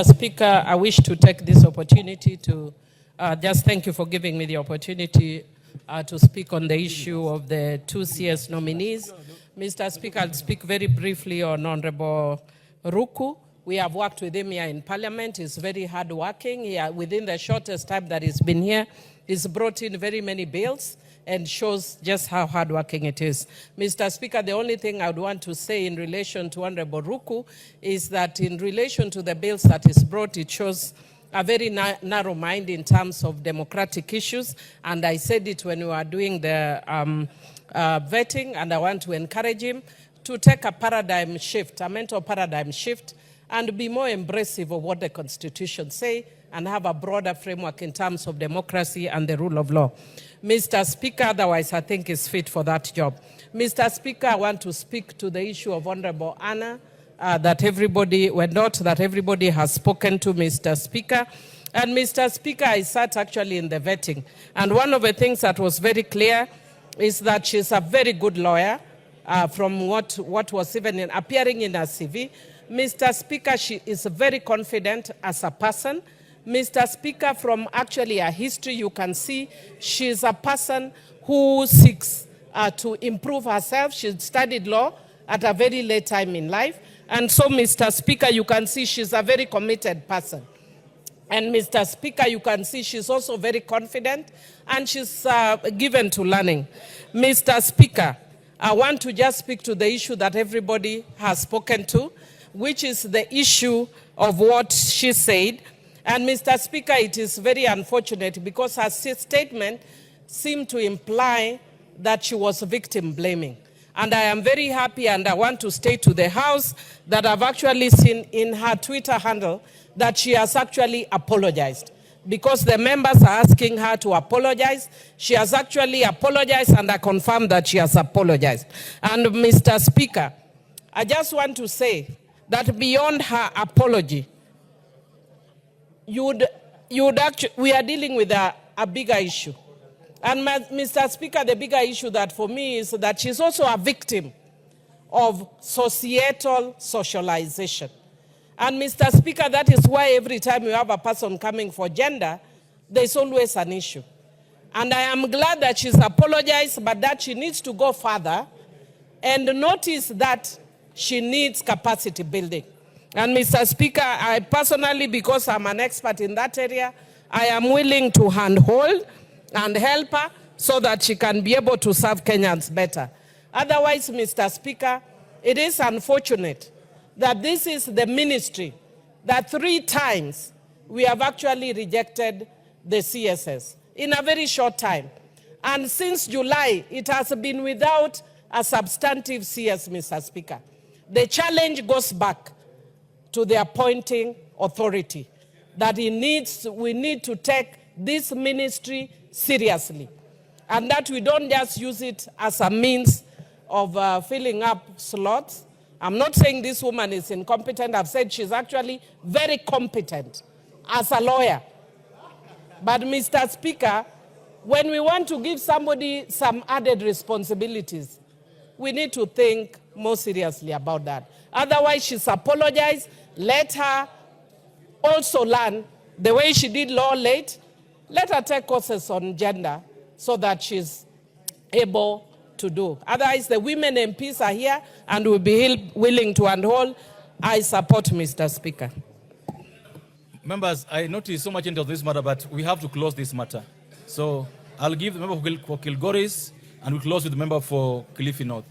Speaker, I wish to take this opportunity to just thank you for giving me the opportunity to speak on the issue of the two CS nominees. Mr. Speaker, I'll speak very briefly on Honorable Ruto. We have worked with him here in Parliament. He's very hardworking. Within the shortest time that he's been here, he's brought in very many bills and shows just how hardworking it is. Mr. Speaker, the only thing I would want to say in relation to Honorable Ruto is that in relation to the bills that is brought, it shows a very narrow mind in terms of democratic issues. And I said it when we were doing the vetting, and I want to encourage him to take a paradigm shift, a mental paradigm shift, and be more embracive of what the Constitution say and have a broader framework in terms of democracy and the rule of law. Mr. Speaker, otherwise I think is fit for that job. Mr. Speaker, I want to speak to the issue of Honorable Anna, Wendot, that everybody has spoken to, Mr. Speaker. And Mr. Speaker, I sat actually in the vetting. And one of the things that was very clear is that she's a very good lawyer from what was even appearing in her CV. Mr. Speaker, she is very confident as a person. Mr. Speaker, from actually her history, you can see she's a person who seeks to improve herself. She studied law at a very late time in life. And so, Mr. Speaker, you can see she's a very committed person. And Mr. Speaker, you can see she's also very confident and she's given to learning. Mr. Speaker, I want to just speak to the issue that everybody has spoken to, which is the issue of what she said. And Mr. Speaker, it is very unfortunate because her statement seemed to imply that she was victim blaming. And I am very happy, and I want to state to the House that I've actually seen in her Twitter handle that she has actually apologized. Because the members are asking her to apologize, she has actually apologized, and I confirm that she has apologized. And Mr. Speaker, I just want to say that beyond her apology, we are dealing with a bigger issue. And Mr. Speaker, the bigger issue that for me is that she's also a victim of societal socialization. And Mr. Speaker, that is why every time you have a person coming for gender, there's always an issue. And I am glad that she's apologized, but that she needs to go further and notice that she needs capacity building. And Mr. Speaker, I personally, because I'm an expert in that area, I am willing to handhold and help her so that she can be able to serve Kenyans better. Otherwise, Mr. Speaker, it is unfortunate that this is the ministry that 3 times we have actually rejected the CSS in a very short time. And since July, it has been without a substantive CS, Mr. Speaker. The challenge goes back to the appointing authority, that we need to take this ministry seriously, and that we don't just use it as a means of filling up slots. I'm not saying this woman is incompetent. I've said she's actually very competent as a lawyer. But Mr. Speaker, when we want to give somebody some added responsibilities, we need to think more seriously about that. Otherwise, she's apologized. Let her also learn the way she did law late. Let her take courses on gender so that she's able to do. Otherwise, the women MPs are here and will be willing to handhold. I support Mr. Speaker. Members, I noticed so much into this matter, but we have to close this matter. So I'll give the member for Kilgoris, and we'll close with the member for Kilifi North.